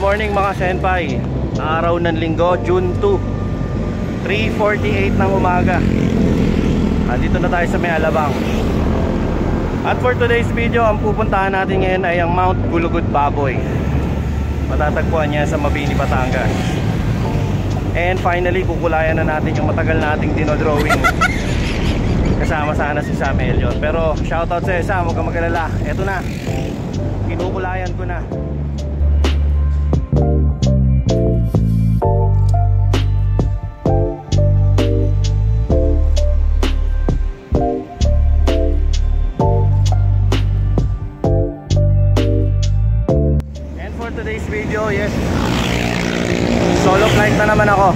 morning mga senpai. Araw ng linggo, June 2, 3:48 ng umaga. Dito na tayo sa may Alabang. At for today's video, ang pupuntahan natin ngayon ay ang Mount Gulugud Baboy. Matatagpuan niya sa Mabini, Batangas. And finally, kukulayan na natin yung matagal nating dinodrawing. Kasama sana si Sam Elliot. Pero shoutout sa Sam, huwag kang mag-alala. Eto na, kinukulayan ko na. Today's video, yes, solo flight na naman ako.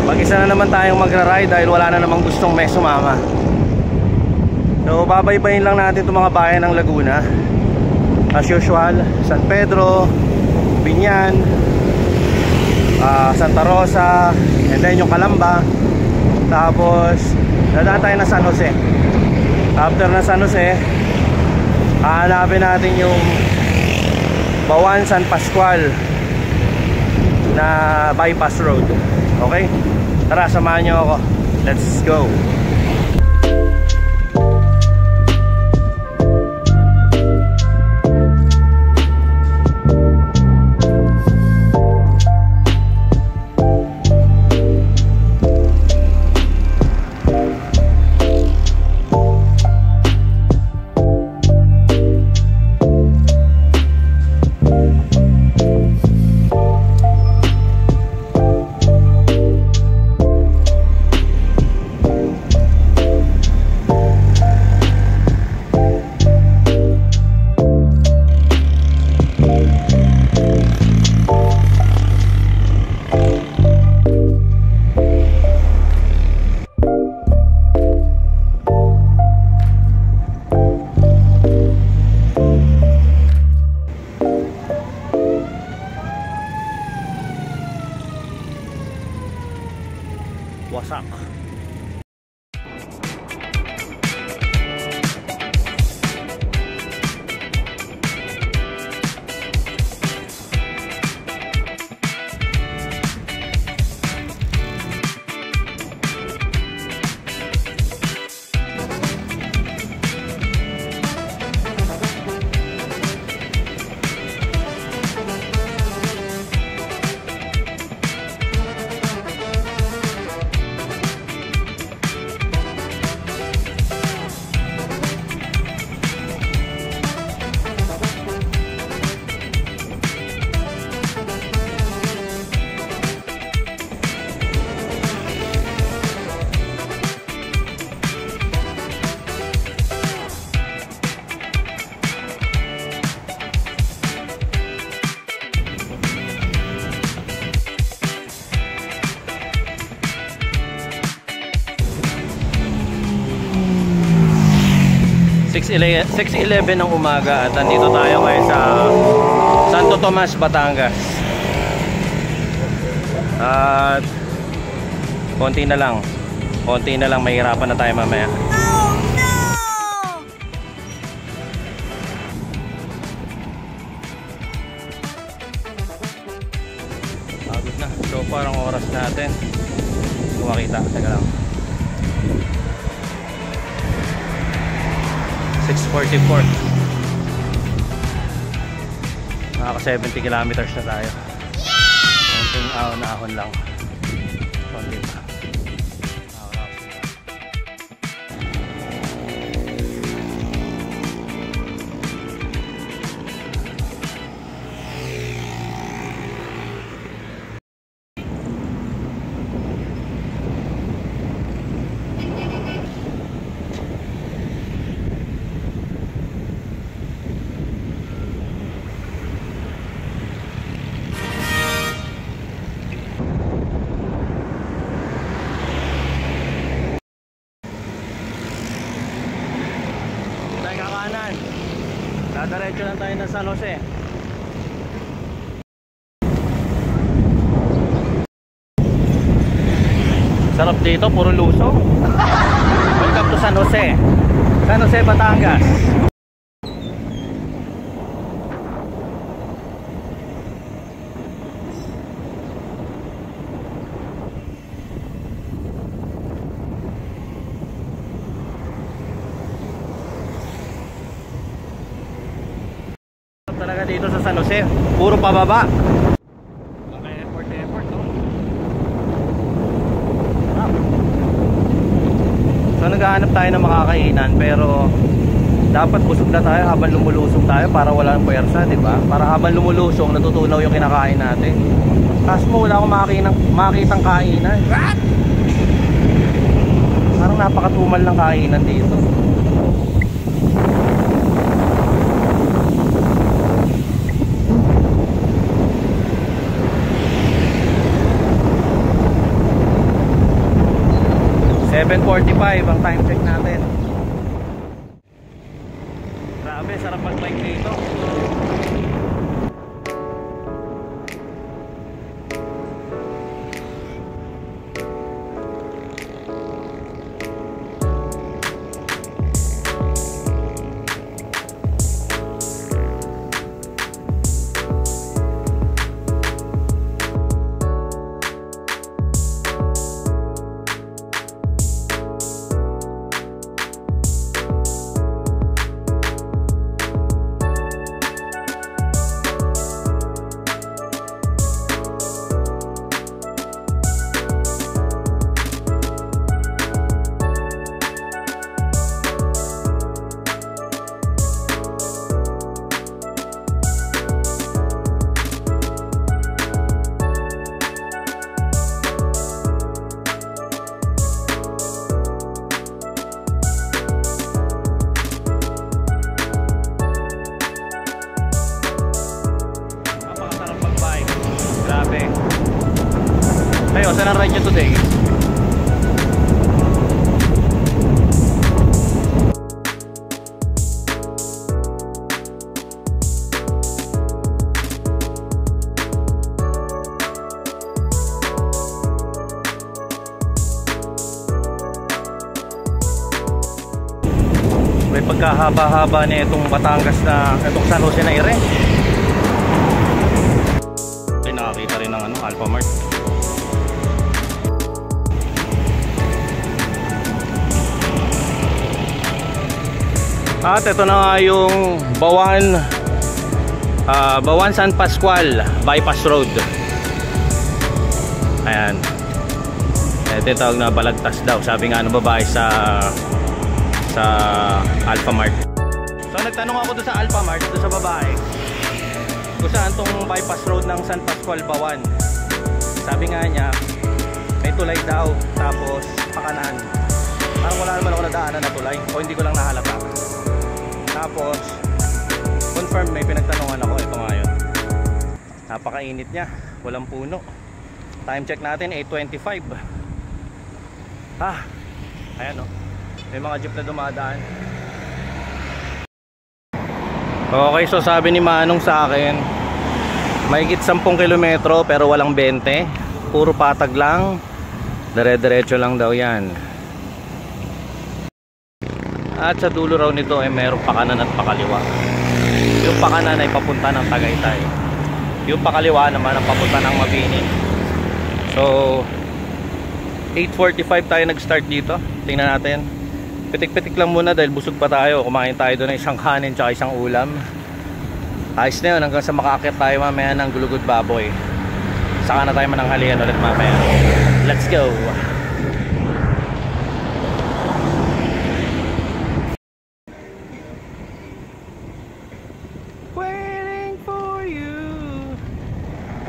Mag-isa na naman tayong magra-ride dahil wala na namang gustong may sumama. So babaybayin lang natin itong mga bayan ng Laguna. As usual, San Pedro, Binyan, Santa Rosa, and then yung Calamba. Tapos dadaan tayo na San Jose. After na San Jose, hahanapin natin yung Bawan San Pascual na bypass road. Okay? Tara, samahan nyo ako. Let's go. Wasak. It's 6:11 ng umaga at nandito tayo ngayon sa Santo Tomas, Batangas. At konti na lang, mahirapan na tayo mamaya. Oh no! Pagod na. So parang oras natin kung makita, teka lang, 6:44. Nakaka 70 kilometers na tayo. Konting ahon lang. Konti pa. Diretso lang tayo ng San Jose. Sarap dito, puro lusong. Welcome to San Jose. San Jose, Batangas. talaga dito sa San Jose. Puro pababa. Effort, no? So naghahanap tayo ng makakainan, pero dapat busog na tayo habang lumulusong tayo para wala ng puwersa, di ba? Para habang lumulusong natutunaw yung kinakain natin. Kaso mo wala akong makakitang kainan. What? Parang napakatumal ng kainan dito. .45 ang time check natin. Grabe, sarap mag-bike dito. Kayo, saan ang ride nyo today? May pagkahaba-haba na itong Batangas na itong San Jose na ire. Ay, nakakita rin ng Alphamart. At ito na nga yung Bawan San Pascual Bypass Road. Ayan. Ito yung tawag na balagtas daw. Sabi nga ng babae sa Alphamart. So nagtanong ako doon sa Alphamart, doon sa babae, kung saan tong bypass road ng San Pascual Bawan. Sabi nga niya may tulay daw, tapos pakanan. Parang wala naman ako nadaanan na tulay, o hindi ko lang nahalata. Tapos confirm, may pinagtanungan ako. Ito nga yun. Napakainit niya, walang puno. Time check natin 8:25. Ayan o, may mga jeep na dumadaan. Okay, so sabi ni Manong sa akin, mahigit 10 kilometro pero walang 20. Puro patag lang, dire-diretso lang daw yan. At sa dulo raw nito ay mayroong pakanan at pakaliwa. Yung pakanan ay papunta ng Tagaytay, yung pakaliwa naman ang papunta ng Mabini. So 8:45 tayo nag-start dito. Tingnan natin. Pitik-pitik lang muna dahil busog pa tayo. Kumain tayo doon ng isang kanin tsaka isang ulam. Ayos na yun hanggang sa makakit tayo mamaya ng Gulugod Baboy. Saka na tayo mananghalian ulit mamaya. Let's go! Waiting for you,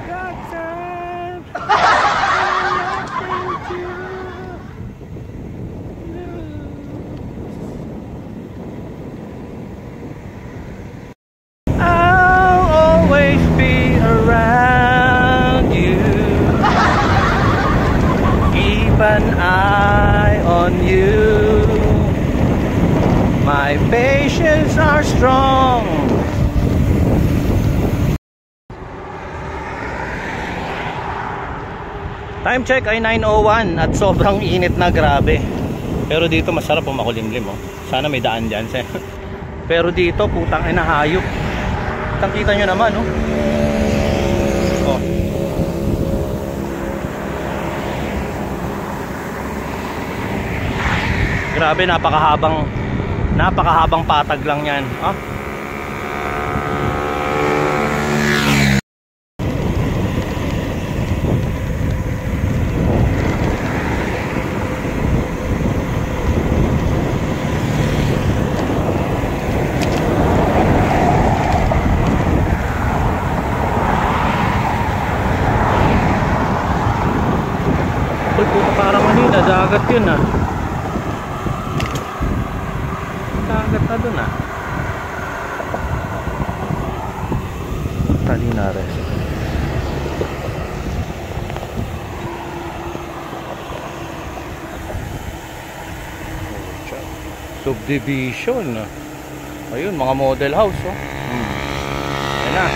got time. I'll always be around you. Keep an eye on you. My patience are strong. Time check ay 9:01 at sobrang init na, grabe. Pero dito masarap kung makulimlim, oh. Sana may daan dyan. Pero dito putang ina, hayop. Kita nyo naman, oh. Oh. Grabe, napakahabang patag lang yan, oh. dagat yun ah. Dagat na dun ah. Talinares. Subdivision. Ayun, mga model house oh. Ayan na.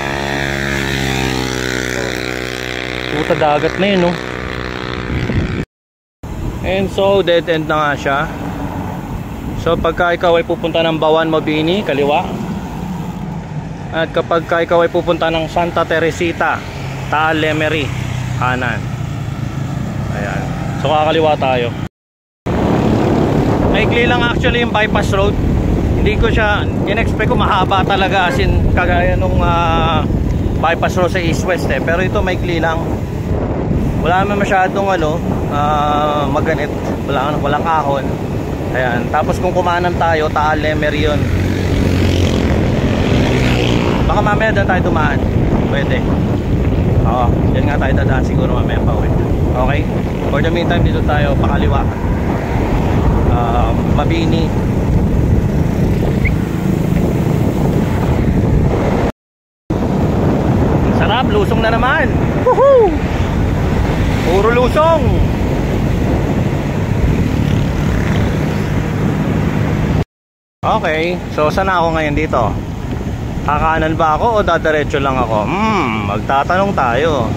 Puta dagat na yun oh. And so dead end na nga siya. So pagka ikaw ay pupunta ng Bawan Mabini, kaliwa. At kapag ikaw ay pupunta ng Santa Teresita, Taal Lemery, kanan. Ayan. So kakaliwa tayo. Maikli lang actually yung bypass road. Hindi ko siya in-expect ko mahaba talaga, as in kagaya nung bypass road sa east-west eh. Pero ito maikli lang. Wala naman masyadong maganit. Walang ahon. Ayan. Tapos kung kumanan tayo, Taal Lemery yun. Baka mamaya doon tayo dumaan. Pwede. Oo. Yan nga tayo dadaan siguro mamaya pa uwi. Okay. For the meantime dito tayo pakaliwa. Mabini. Sarap. Lusong na naman. Woohoo! Puro lusong. Okay. So saan ako ngayon dito? Kakanan ba ako o dadiretso lang ako? Magtatanong tayo.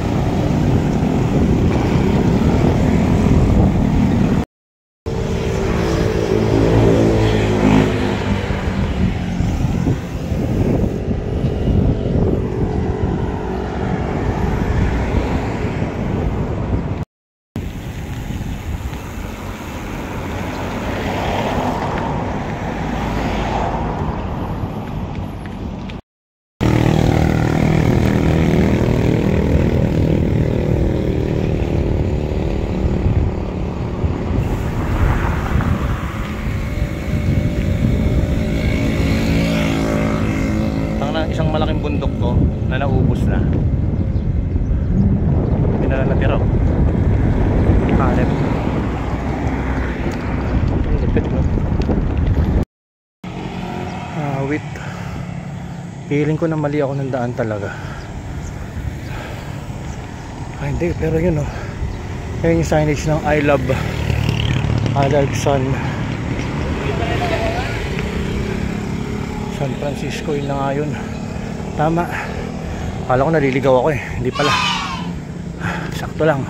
Isang malaking bundok to na naubos na. Hindi na natira. Kalep. Lupit no? Wait. Feeling ko na mali ako ng daan talaga. Hindi, pero yun oh. Ayun yung signage ng I love San Francisco, yun na nga yun. Tama. Kala ko naliligaw ako eh. Hindi pala. Sakto lang.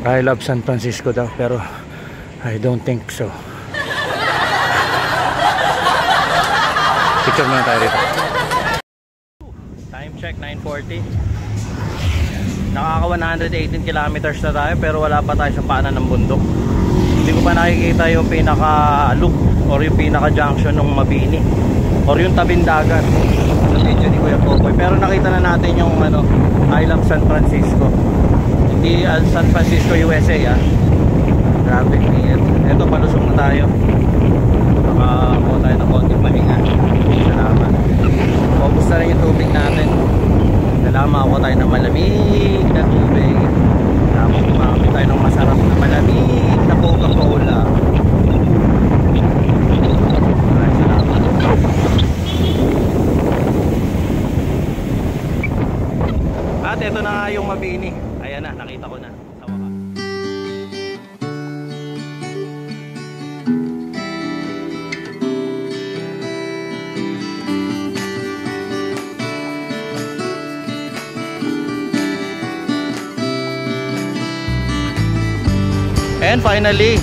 I love San Francisco daw, pero I don't think so. Picture muna tayo dito. Time check 9:40. Nakaka 118 kilometers na tayo, pero wala pa tayo sa paanan ng bundok. Hindi ko pa nakikita yung pinaka loop or yung pinaka junction ng Mabini or yung tabing dagat sa video ni Kuya Popoy. Pero nakita na natin yung I love San Francisco. Hindi San Francisco USA ah. Grabe init. Ito palusong na tayo. Makakuha tayo ng konting pahinga. Salamat. Focus na rin yung tubig natin. Salamat, makakuha tayo ng malamig na tubig. Makakuha tayo ng masarap na malamig na Coca-Cola. At ito na nga yung Mabini. Ayan na, nakita ko na sa wakas. And finally,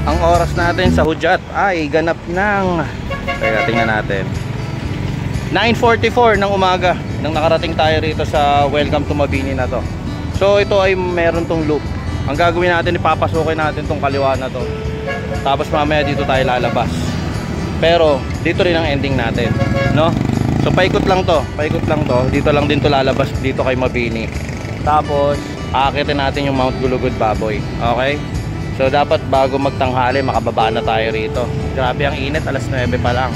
ang oras natin sa hudyat ay ganap ng, kaya tingnan natin, 9:44 ng umaga nang nakarating tayo rito sa Welcome to Mabini na to. So ito ay meron tong loop. Ang gagawin natin, ipapasukin natin tong kaliwa na to. Tapos mamaya dito tayo lalabas. Pero dito rin ang ending natin, no? So paikot lang to. Dito lang din to lalabas dito kay Mabini. Tapos aakitin natin yung Mount Gulugod Baboy. Okay? So dapat bago magtanghali makababa na tayo rito. Grabe ang init, alas 9 pa lang.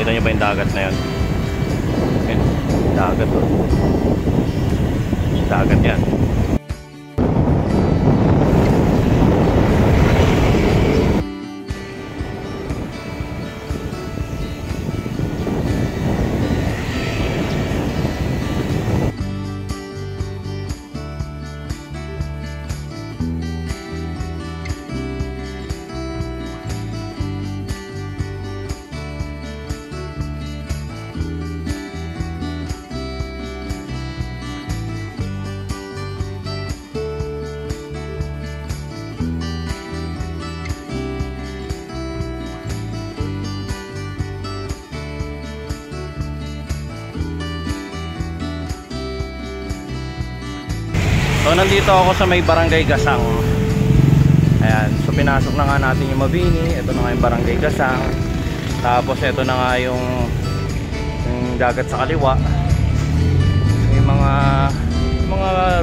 Nakita nyo ba yung dagat na yun? Yun, dagat to. Dagat yan. So nandito ako sa may Barangay Gasang. Ayan, so pinasok na nga natin yung Mabini. Ito na nga yung Barangay Gasang. Tapos ito na nga yung dagat sa kaliwa. May mga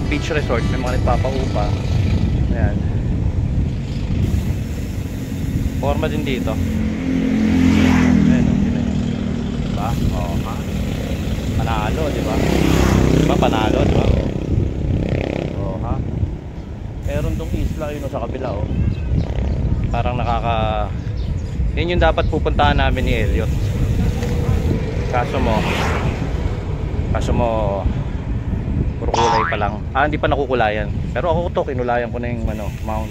beach resort, may mga nagpapaupa. Ayan. Forma din dito. Ayan, diba? Oo, ha? Panalo, diba? Diba panalo, diba? Meron dong isla yun sa kabila, oh. Parang yun yung dapat pupuntahan namin ni Elliot. Kaso mo puro kulay pa lang. Hindi pa nakukulayan. Pero ako to, kinulayan ko na yung mount.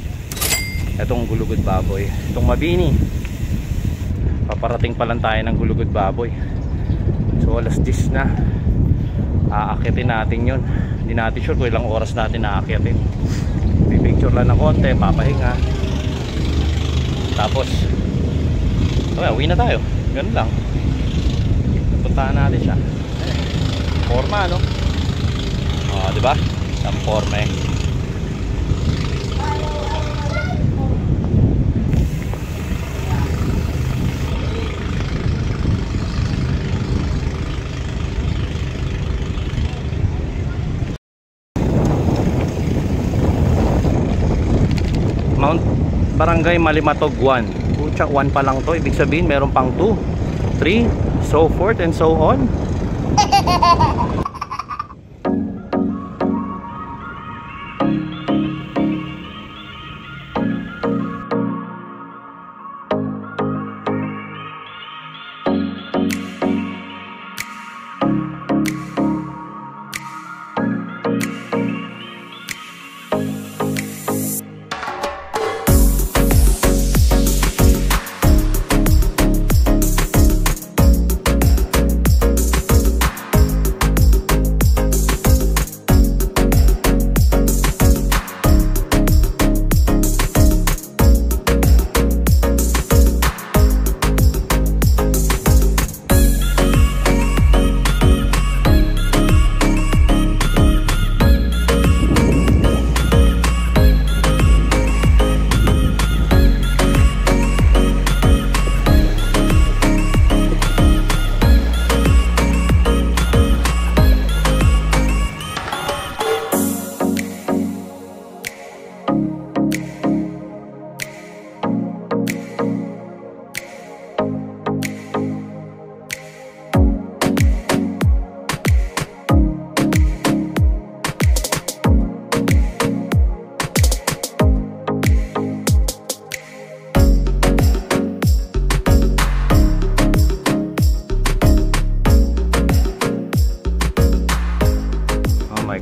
Etong Gulugod Baboy, itong Mabini. Paparating pa lang tayo ng Gulugod Baboy. So alas 10 na. Aakitin natin yun. Hindi natin sure kung ilang oras natin aakitin. Picture lang ng konti, papahinga. Tapos uwi na tayo. Ganun lang. Puntahan natin siya. Forma, no? Diba? Ang forma eh. Mount Barangay Malimatog 1. Pucha, 1 pa lang to. Ibig sabihin meron pang 2, 3, so forth and so on.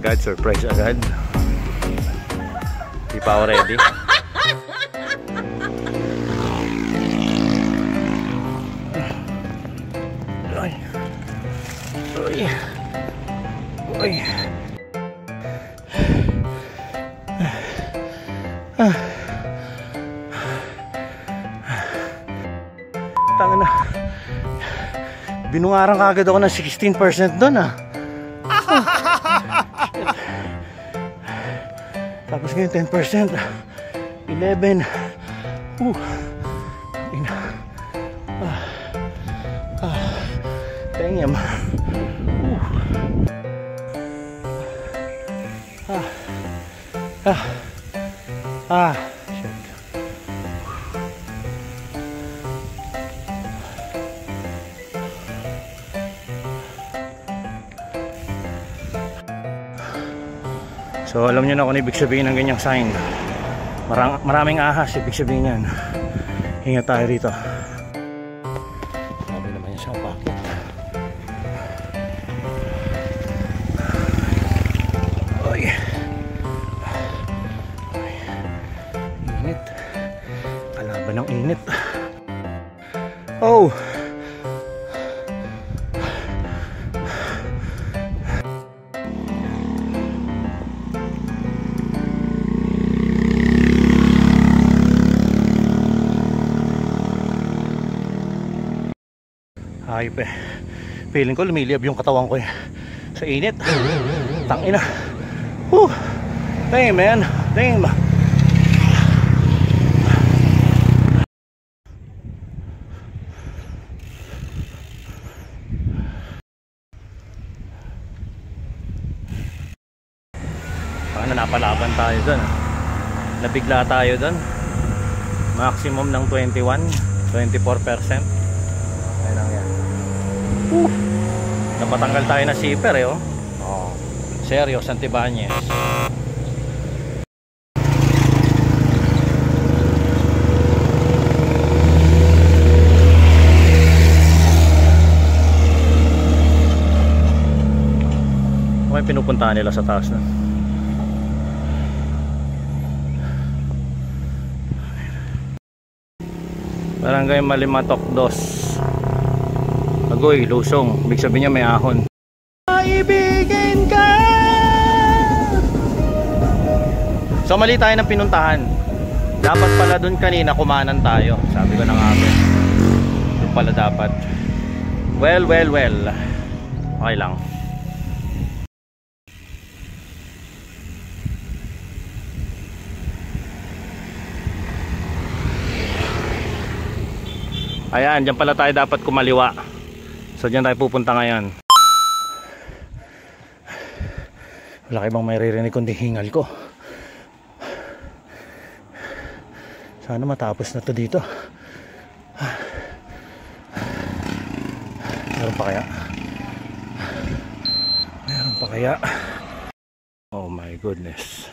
God, surprise agad. Di pa ako ready. Uy. Uy. Uy. Tanga na. Binungarang kagad ako ng 16% doon, ah. Tapos ngayon 10%, 11. Damn. Shit. So alam nyo na kung ibig sabihin ng ganyang sign. Maraming ahas, ibig sabihin yan. Ingat tayo rito. Sabi naman yan sa bakit. Oy. Init. Kalaban ng init. Oh! Hayop eh. Feeling ko lumiliyab yung katawan ko eh. Sa init. Tangina. Whew. Damn man. Damn. Paano napalaban tayo dun? Nabigla tayo dun. Maximum ng 24%. Ayun lang yan. Napatanggal tayo na zipper eh oh. Oh. Seryo, Santibanyes. Okay, pinupuntahan nila sa taas na. Barangay Malimatok 2. Agoy, lusong. Ibig sabihin niya may ahon. Maibigin ka! So mali tayo ng pinuntahan. Dapat pala dun kanina kumanan tayo. Sabi ko na nga ba. Doon pala dapat. Well. Okay lang. Ayan, dyan pala tayo dapat kumaliwa. So dyan tayo pupunta ngayon. Wala kayo bang may ririnig kundi hingal ko. Sana matapos na to dito. Meron pa kaya? Meron pa kaya? Oh my goodness.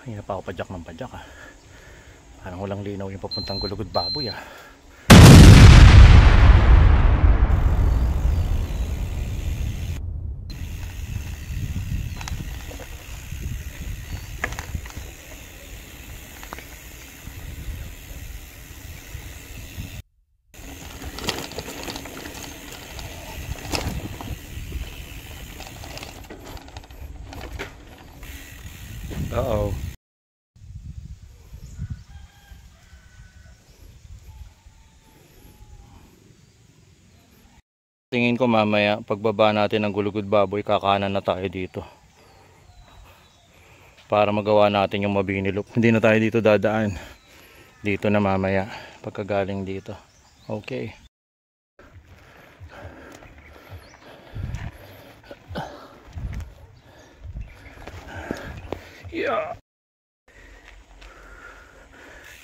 Kanina pa ako padyak ng padyak ah. Parang walang linaw yung papuntang Gulugod Baboy ah. Uh-oh. Tingin ko mamaya pagbaba natin ng Gulugod Baboy kakanan na tayo dito para magawa natin yung Mabini Loop. Hindi na tayo dito dadaan, dito na mamaya pagkagaling dito. Okay. Yeah.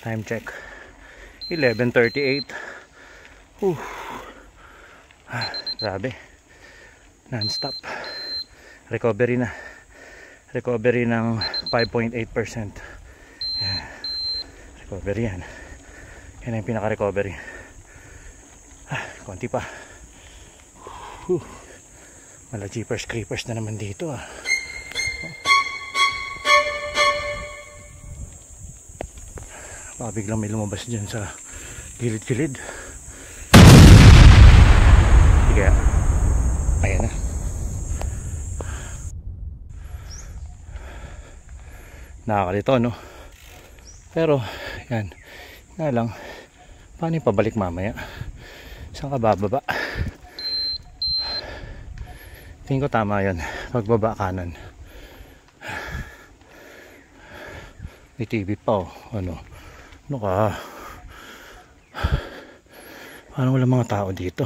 Time check 11:38. Grabe, non-stop recovery na, recovery ng 5.8%. recovery yan, yan yung pinaka recovery. Konti pa. Mala jeepers creepers na naman dito ah. Baka biglang may lumabas dyan sa gilid-gilid. Kaya ayan na. Nakakalito no. Pero yan nga lang, paano yung pabalik mamaya? Saan ka bababa? Tingin ko tama yun, pagbaba kanan. May TV pa oh. Ano ka? Parang wala mga tao dito.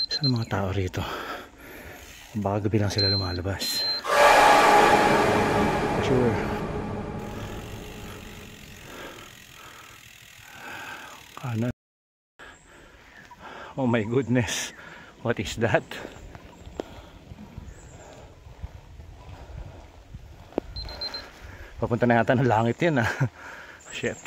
Saan mga tao rito? Baka gabi lang sila lumalabas. For sure. Kanan. Oh my goodness. What is that? Papunta na yata ng langit yan ah. Shit.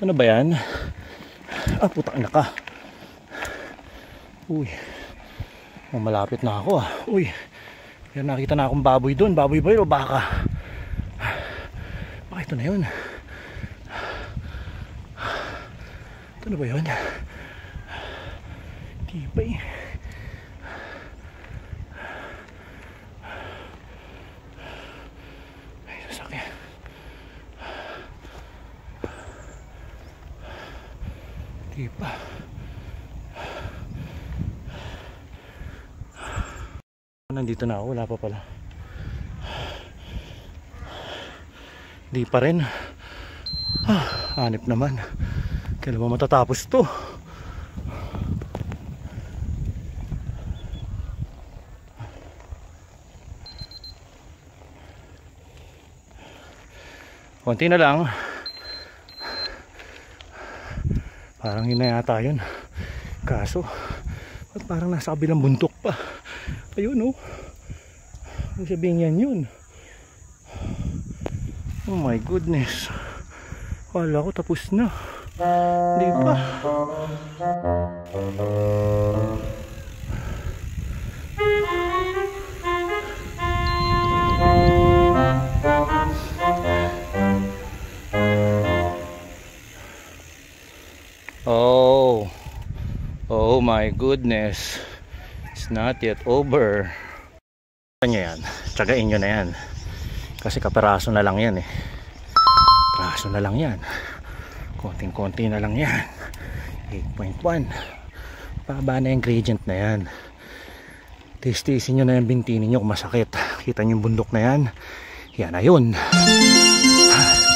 Ano ba yan? Ah, putang ina ka. Uy. Oh, malapit na ako ah. Uy. Yan, nakita na akong baboy doon. Baboy ba yun o baka? Baka ito na yun. Ito na ba yun? Tibay. Ay, sasakyan. Di pa. Nandito na ako, wala pa pala. Di pa rin. Hanip naman. Kailan ba matatapos to? Konti na lang. Parang yun na yata yun. Kaso at parang nasa kabilang bundok pa. Ayun oh. Ang sabihin yan yun. Oh my goodness. Wala ko tapos na. Di ba? Oh my goodness. It's not yet over. Nyo yan. Tsagain nyo na yan. Kasi kaperaso na lang yan eh. Kaperaso na lang yan. Konting-konti na lang yan. 8.1. Paba na ingredient na yan. Tistisin nyo na yan, bintinin nyo kung masakit. Kita nyo yung bundok na yan. Yan na yun.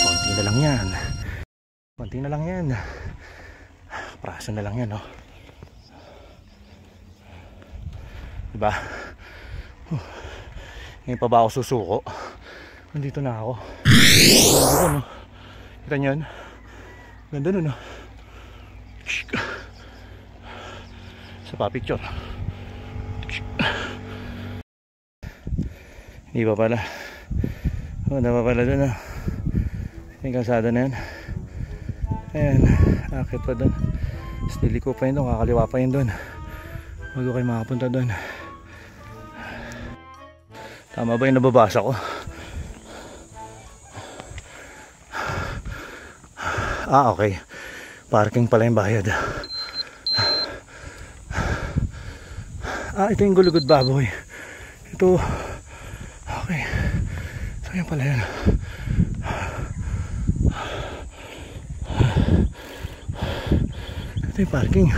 Konti na lang yan. Konti na lang yan. Kaperaso na lang yan oh. Diba? Ngayon pa ba ako susuko? Nandito na ako. Ganda no? Kita nyo yun? Ganda no? Sa pa picture. Hindi pa pala. Wala pa pala dun yung kalsada na yan. Ayan. Akit pa dun. Stili ko pa yun dun. Kakaliwa pa yun dun. Bago kayo makapunta dun. Tama ba yung nababasa ko? Ah, okay. Parking pala yung bayad. Ah, ito yung Gulugod Baboy. Ito. Okay. So, yan pala yan. Ito yung parking.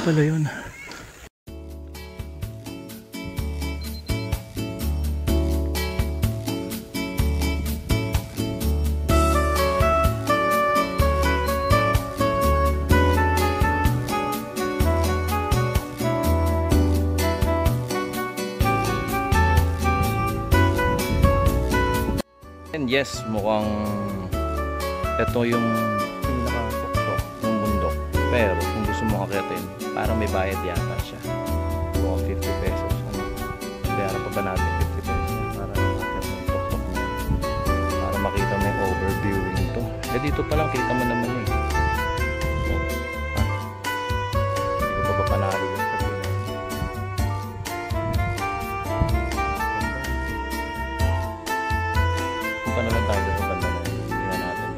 Pala yun. And yes, mukhang ito yung pinaka-tuktok ng bundok. Pero kung gusto mo akitin, parang may bayad yata siya. Mukhang 50 pesos. Bayaran pa ba natin 50 pesos? Para makakit ng tuktok mo. Para makita mo yung overviewing to. Eh dito pa lang kita mo naman eh. Hindi ko pa panalo yun sa Pinas. Punta na lang tayo doon sa banda na yun. Tingnan natin.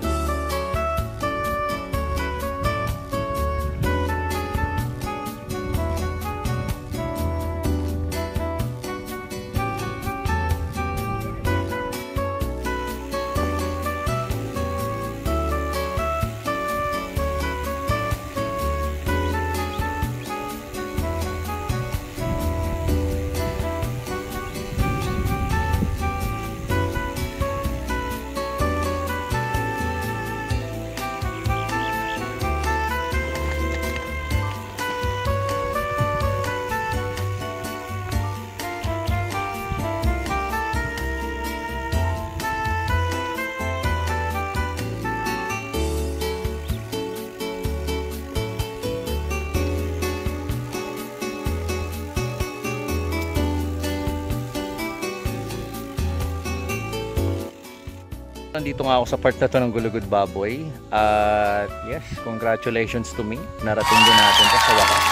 Nandito nga ako sa part na to ng Gulugud Baboy. At yes, congratulations to me. Narating din natin to sa wakas.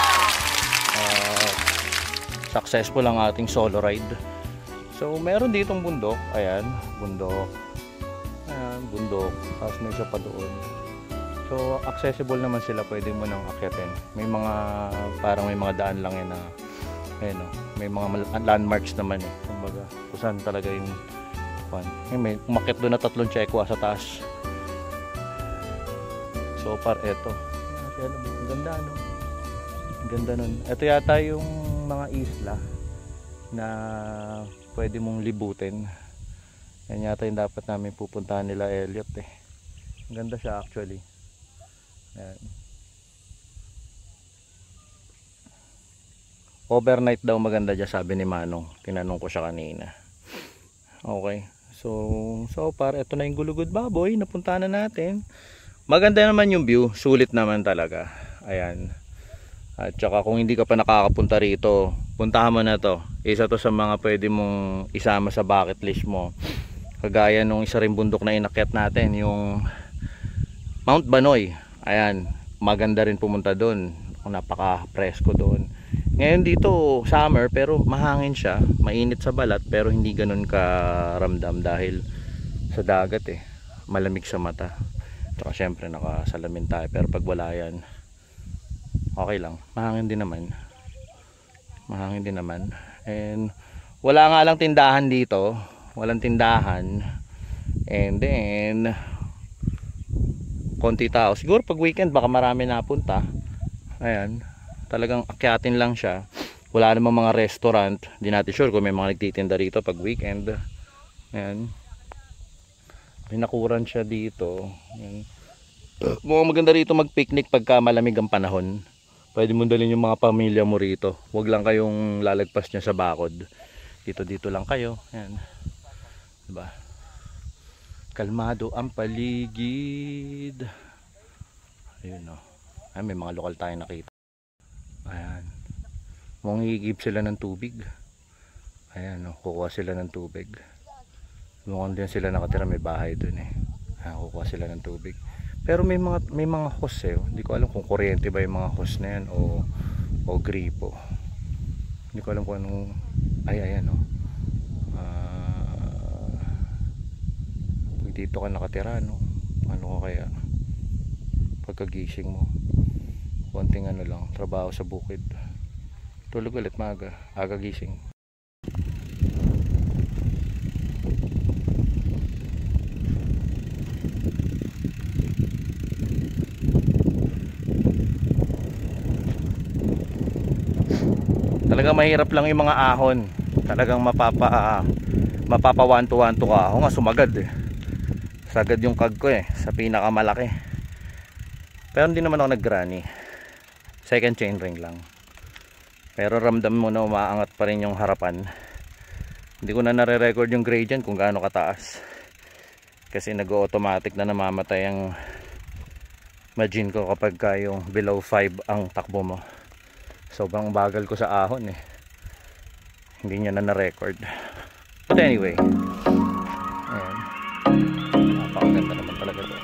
Successful ang ating solo ride. So meron ditong bundok. Ayan, bundok. Ayan, bundok. Tapos may isa pa doon. So accessible naman sila. Pwede mo nang akyatin. May mga, parang may mga daan lang yan na, ayun, no? May mga landmarks naman eh. Kumbaga, kung saan talaga yung may umakyat doon na 3 tsekwa sa taas. So far eto. Ang ganda, no? Ang ganda nun. Ito yata yung mga isla na pwede mong libutin. Yan yata yung dapat namin pupuntahan nila Elliot eh. Ang ganda siya actually. Ayan. Overnight daw maganda dyan, sabi ni Manong. Tinanong ko siya kanina. Okay. So far ito na yung Gulugud Baboy. Napuntahan na natin. Maganda naman yung view. Sulit naman talaga. Ayan. At saka kung hindi ka pa nakakapunta rito, puntahan mo na to. Isa to sa mga pwede mong isama sa bucket list mo. Kagaya nung isa ring bundok na inakyat natin, yung Mount Banoy. Ayan, maganda rin pumunta doon. Napaka-presko doon. Ngayon dito summer pero mahangin siya, mainit sa balat pero hindi ganoon karamdam dahil sa dagat eh. Malamig sa mata. Saka syempre nakasalamin tayo pero pag wala yan, okay lang. Mahangin din naman. Mahangin din naman. And wala nga lang tindahan dito. Walang tindahan. And then konti tao. Siguro pag weekend baka marami napunta. Ayan. Talagang akyatin lang siya. Wala namang mga restaurant. Hindi natin sure kung may mga nagtitinda rito pag weekend. Ayan. Pinakuran siya dito. Ayan. Mukhang maganda rito mag picnic pagka malamig ang panahon. Pwede mo dalhin yung mga pamilya mo rito. Huwag lang kayong lalagpas niya sa bakod. Dito lang kayo. Ayan. Diba? Kalmado ang paligid. Ayun o. Ay, may mga lokal tayo nakita. Ayan. Mukhang higip sila ng tubig. Ayan o. Kukuha sila ng tubig. Mukhang din sila nakatira. May bahay dun eh. Ayan, kukuha sila ng tubig. Pero may mga hose eh. Hindi ko alam kung kuryente ba yung mga hose na yan o gripo. Hindi ko alam kung anong ayan oh. Pag dito ka nakatira no. Ano ko kaya pagkagising mo. Konting ano lang, trabaho sa bukid. Tulog ulit maaga, aga gising. Talagang mahirap lang yung mga ahon. Talagang mapapawanto-wanto ka. Ako nga sumagad eh. Sagad yung kag ko eh. Sa pinakamalaki. Pero hindi naman ako nag-granny. Second chain ring lang. Pero ramdam mo na umaangat pa rin yung harapan. Hindi ko na nare-record yung gradient kung gaano kataas. Kasi nag-automatic na namamatay ang machine ko kapag yung below 5 ang takbo mo. Sobrang bagal ko sa ahon eh. Hindi niya na na-record. But anyway. Ayan. Napakaganda naman talaga ito.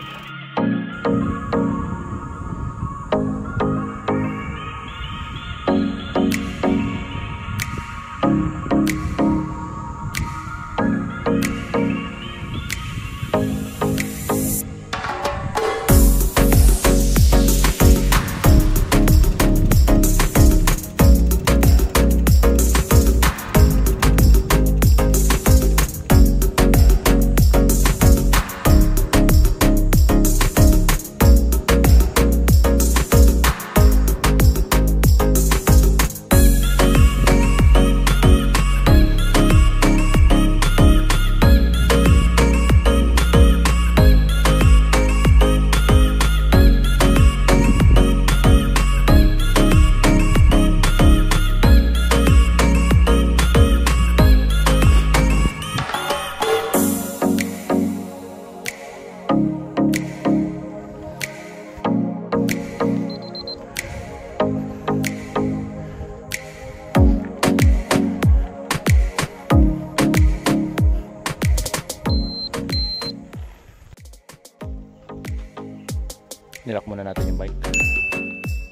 Nilock muna natin yung bike.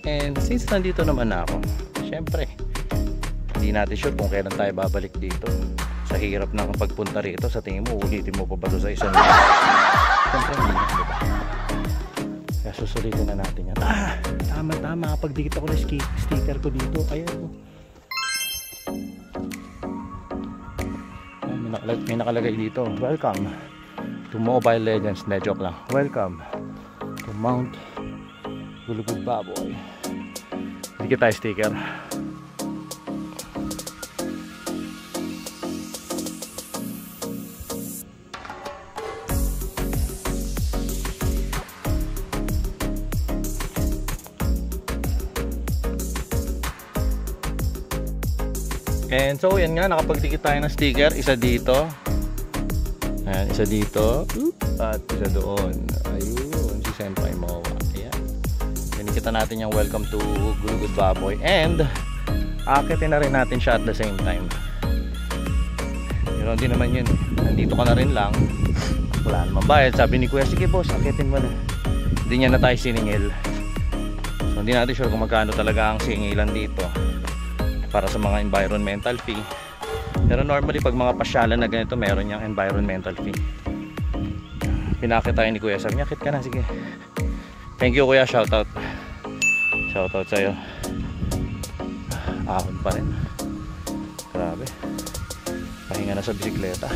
And since nandito naman na ako, syempre hindi natin sure kung kailan tayo babalik dito. Sa hirap ng pagpunta rito, sa tingin mo ulitin mo pa ba ito sa isang linggo? Syempre hindi na, diba? Kaya susulitin na natin yan. Tama, pagdikit ako ng sticker ko dito. Ayan. May nakalagay dito, welcome to Mobile Legends. Ne, joke lang. Welcome to Mount Gulugud Baboy. Dikit tayo sticker. And so yan nga, nakapagdikit tayo ng sticker. Isa dito, ayan, isa dito, at isa doon. Ayun, si Senpai Mowa. Ayan, dinikita natin yung welcome to Gulugud Baboy. And akitin na rin natin siya at the same time. Yun din naman yun, nandito ka na rin lang, wala naman bayad. Sabi ni Kuya, sige boss, akitin mo na. Hindi niya na tayo siningil. So hindi natin sure kung magkano talaga ang singilan dito para sa mga environmental fee. Pero normally pag mga pasyalan na ganito, meron yung environmental fee. Pinakit tayo ni Kuya, sabi niya, akit ka na, sige. Thank you Kuya, shoutout. Shoutout sa'yo. Ahon pa rin. Grabe. Pahinga na sa bisikleta.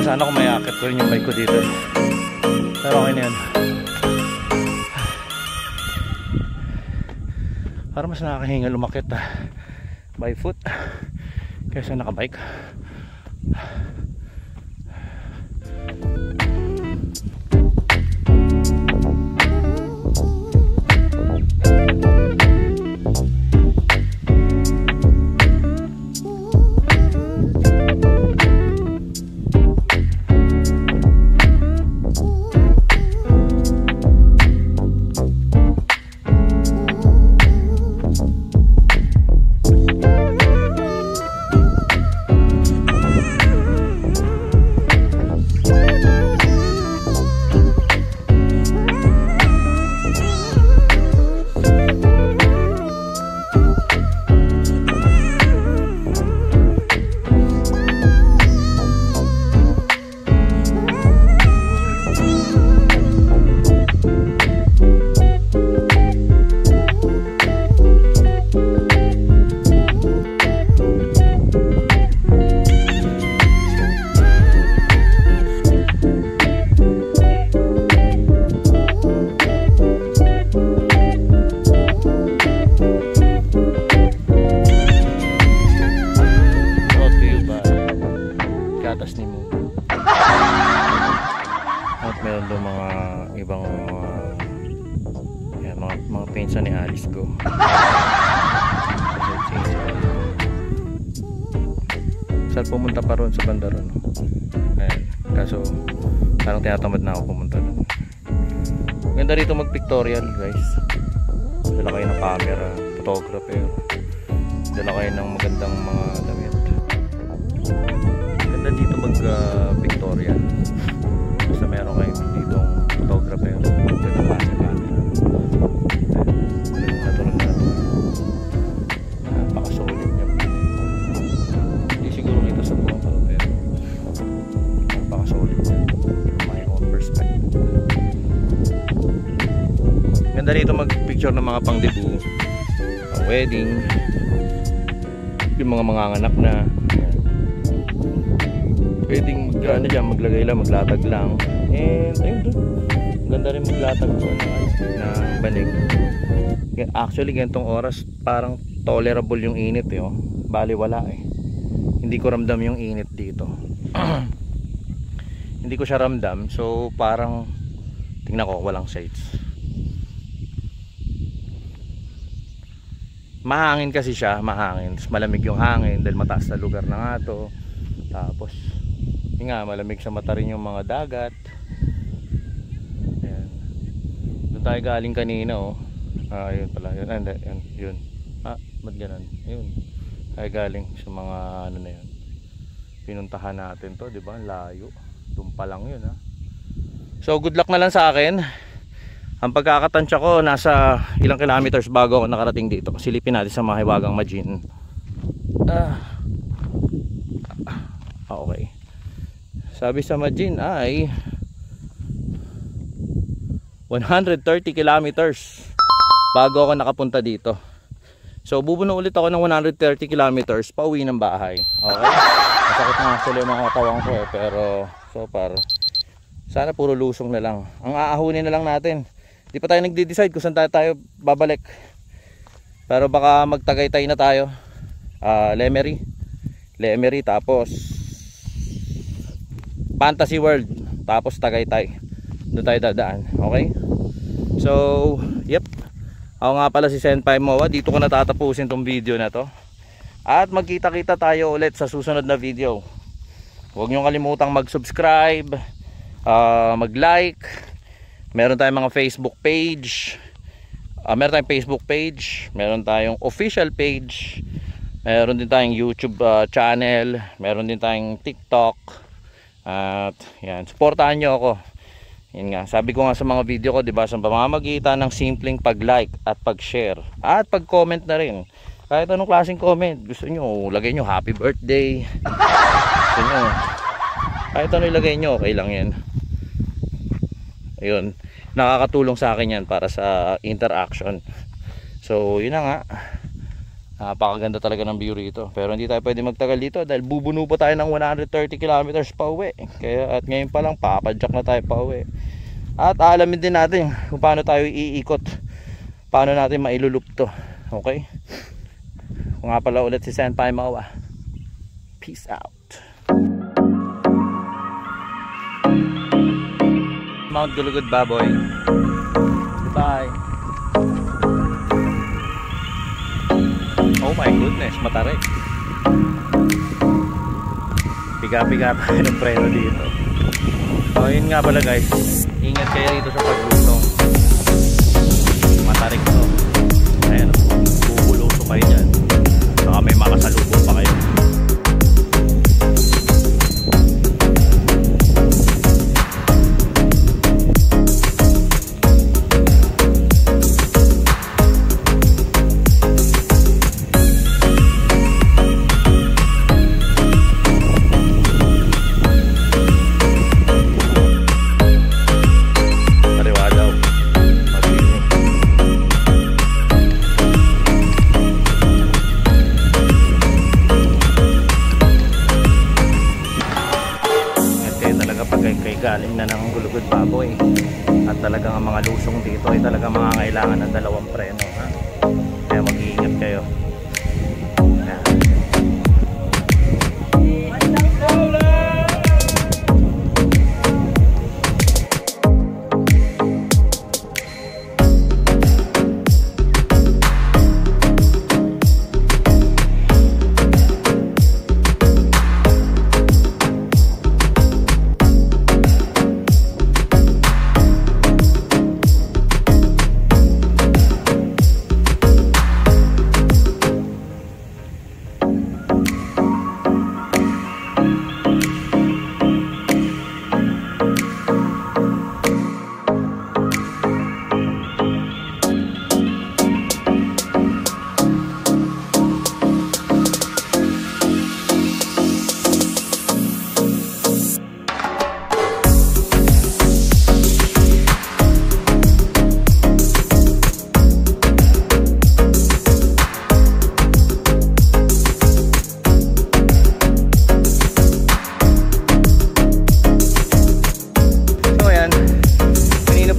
Sana kung may akit ko rin yung bike ko dito, pero okay na yan. Para mas nakakahinga lumakit by foot kaysa nakabike. At meron doon mga ibang mga pinsa ni Alice ko. Saan pumunta pa ron sa banda ron? Ayan. Kaso parang tinatamad na ako pumunta doon. Ganda rito mag pictorial guys. Dala kayo ng camera, photographer. Dala kayo ng magandang mga damit. Ganda dito mag pictorial. Basta meron kayo ditong photographer. Ganda pa sa camera. Natulog na ito. Napakasolid niya. Hindi siguro kita sa buong pero napakasolid niya. From my own perspective. Ganda dito mag-picture ng mga pang-debut, pang wedding, yung mga manganganak na. Pwedeng maglagay lang, maglatag lang. And ayun doon. Ganda rin maglatag doon ng banig. Actually ganitong oras parang tolerable yung init eh, oh. Bali wala eh. hindi ko ramdam yung init dito. Hindi ko siya ramdam, so parang tingnan ko, walang shades. Mahangin kasi siya, mahangin. Malamig yung hangin dahil mataas na lugar na nga to. Tapos yun nga, malamig sa mata rin yung mga dagat. Ayan. Doon tayo galing kanina, oh. Yun pala, yun, yun. Ba't ganun? Yun. Tayo galing sa mga ano na yun. Pinuntahan natin to, di ba? Layo. Doon pa lang yun, ha. So good luck na lang sa akin. Ang pagkakatansya ko, nasa ilang kilometers bago ako nakarating dito. Silipin natin sa mga Hiwagang Majin. Okay. Sabi sa Majin ay 130 kilometers bago ako nakapunta dito. So bubuno ulit ako ng 130 kilometers pa uwi ng bahay. Okay? Masakit na actually yung mga katawan ko, pero so far sana puro lusong na lang. Ang aahunin na lang natin. Di pa tayo nagde-decide kung saan tayo babalik. Pero baka magtagaytay na tayo. Lemery, tapos Fantasy World, tapos Tagaytay. Doon tayo dadaan. Okay? So, yep. Ako nga pala si Senpai Moa. Dito ko natatapusin tong video na to. At magkita-kita tayo ulit sa susunod na video. Huwag nyo kalimutang mag-subscribe, mag-like. Meron tayong mga Facebook page. Meron tayong Facebook page, meron tayong official page, meron din tayong YouTube channel, meron din tayong TikTok. At yan, supportahan nyo ako. Yan nga, sabi ko nga sa mga video ko, diba, sa pamamagitan ng simpleng pag-like at pag-share at pag-comment na rin. Kahit anong klaseng comment gusto nyo, lagay nyo happy birthday. Gusto nyo, kahit ano ilagay nyo, okay lang yan. Ayun, nakakatulong sa akin yan para sa interaction. So yun na nga, napakaganda talaga ng view rito. Pero hindi tayo pwede magtagal dito dahil bubuno pa tayo ng 130 kilometers pa uwi. Kaya at ngayon pa lang papadyak na tayo pa uwi. At alamin din natin kung paano tayo iikot, paano natin mailulup to. Okay, kung nga pala ulit si Senpai Moa. Peace out. Mount Gulugod Baboy. Goodbye. Oh my goodness, matarik. Piga-piga tayo ng preno dito. So yun nga pala guys, ingat kayo rito sa paglusong. Matarik to. Ayan, bubulusok kayo dyan. Baka may makasalubong pa kayo. Galing na ng Gulugod Baboy at talagang ang mga lusong dito ay talagang mga kailangan ng dalawang preno, ha? Kaya mag-iingat kayo. Yan.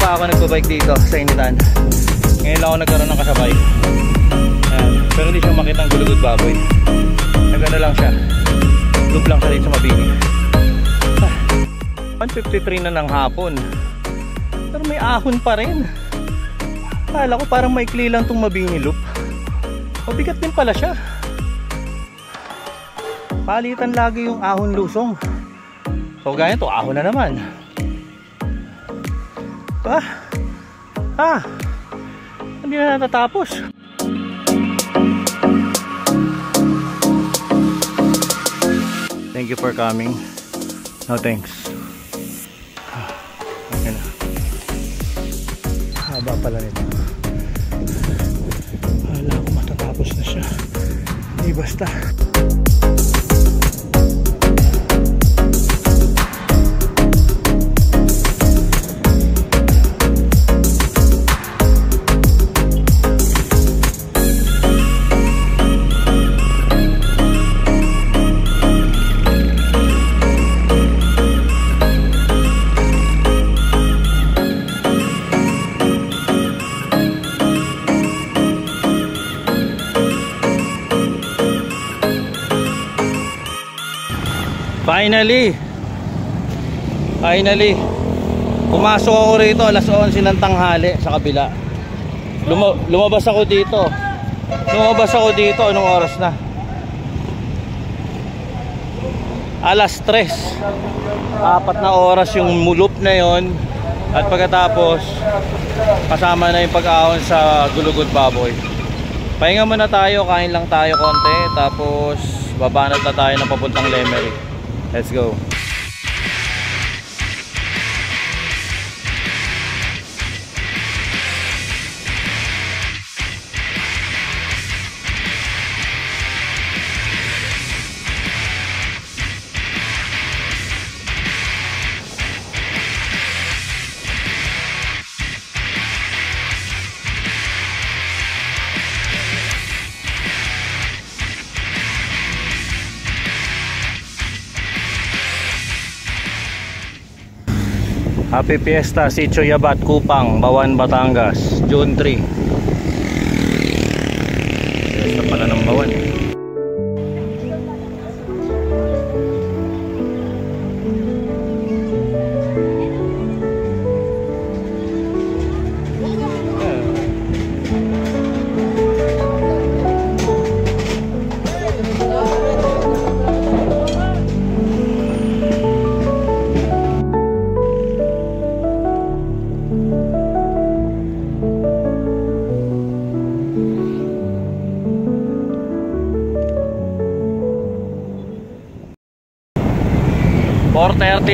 Ako nagbabike dito sa initan. Ngayon lang ako nagkaroon ng kasabay. Ayan. Pero hindi siya makita ang Gulugod Baboy. Nagano lang siya. loop lang siya rin sa Mabini. 1:53 na ng hapon, pero may ahon pa rin. Kala ko parang maikli lang tong Mabini loop. Mabigat din pala siya. Palitan lagi yung ahon lusong. So ganyan to, ahon na naman. Hindi na natatapos. Thank you for coming. No thanks. Okay na. Haba pala nito. Wala ko matatapos na siya. Hindi basta. Finally pumasok ako rito alas 11 ng tanghali sa kabila. Lumabas ako dito anong oras na? Alas 3. 4 na oras yung mulop na yon. At pagkatapos kasama na yung pag-ahon sa Gulugod Baboy. Pahinga muna tayo, kain lang tayo konti, tapos babanat na tayo ng papuntang Lemery. Let's go. Happy Fiesta, Sitio Yabat, Kupang, Bawan, Batangas, June 3. Fiesta pala ng Bawan.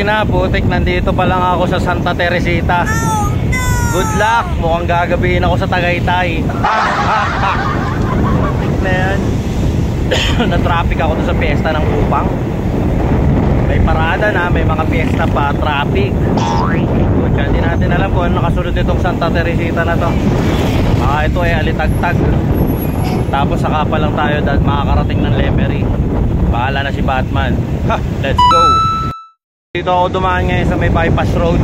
Na putik, nandito pa lang ako sa Santa Teresita. Good luck, mukhang gagabihin ako sa Tagaytay. Putik na yan. Na traffic ako doon sa piyesta ng Kupang. May parada na, may mga piyesta pa, traffic. Good, hindi natin alam kung ano nakasunod itong Santa Teresita na to. Ito ay alitagtag. Tapos saka pa lang tayo dahil makakarating ng Lemery. Bahala na si Batman. Let's go. Dito ako dumaan ngayon sa may bypass road.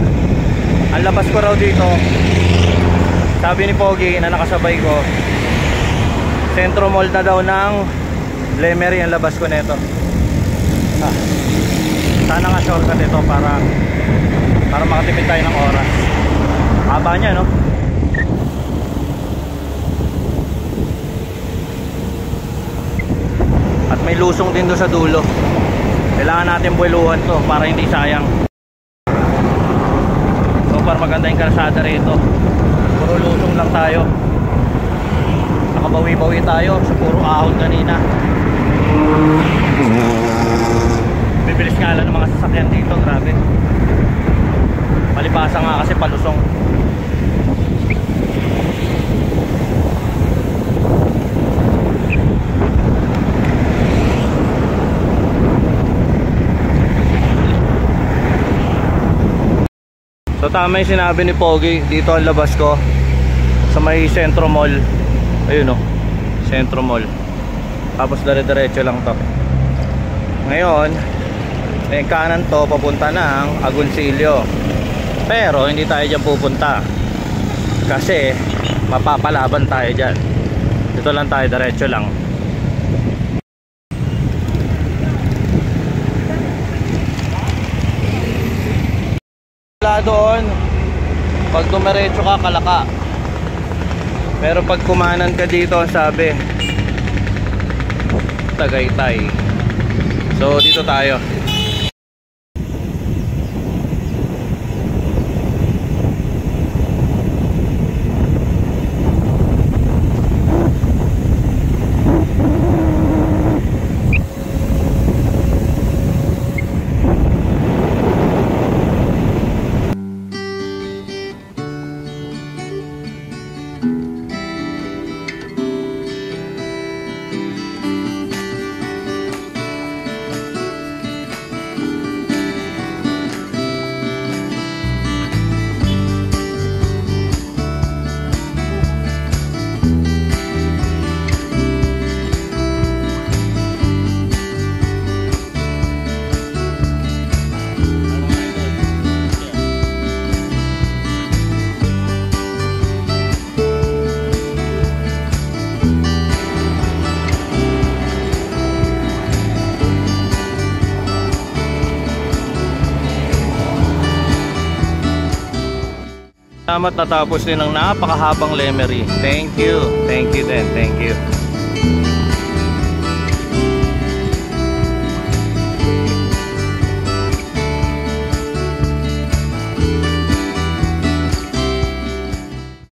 Ang labas ko raw dito, sabi ni Pogi na nakasabay ko, Centro Mall na daw ng Lemery ang labas ko nito. Sana nga shortcut ito para makatipid tayo ng oras. Haba niya, no? At may lusong din doon sa dulo. Kailangan natin buweluhan to para hindi sayang. So para maganda yung kalsada rito, puro lusong lang tayo. Nakabawi-bawi tayo sa puro ahon kanina. Bibilis nga lang ng mga sasakyan dito, grabe. Palibasa nga kasi palusong. So tama yung sinabi ni Pogi, dito ang labas ko sa may Centro Mall. Ayun o, Centro Mall. Tapos dire-diretso lang to. Ngayon may kanan to papunta ng Agoncillo. Pero hindi tayo dyan pupunta kasi mapapalaban tayo dyan. Dito lang tayo, diretso lang. Wala doon. Pag dumiretso ka, Kalaka. Pero pag kumanan ka dito, sabi Tagaytay. So dito tayo. Salamat, natapos din ng napakahabang Lemery. Thank you din, thank you.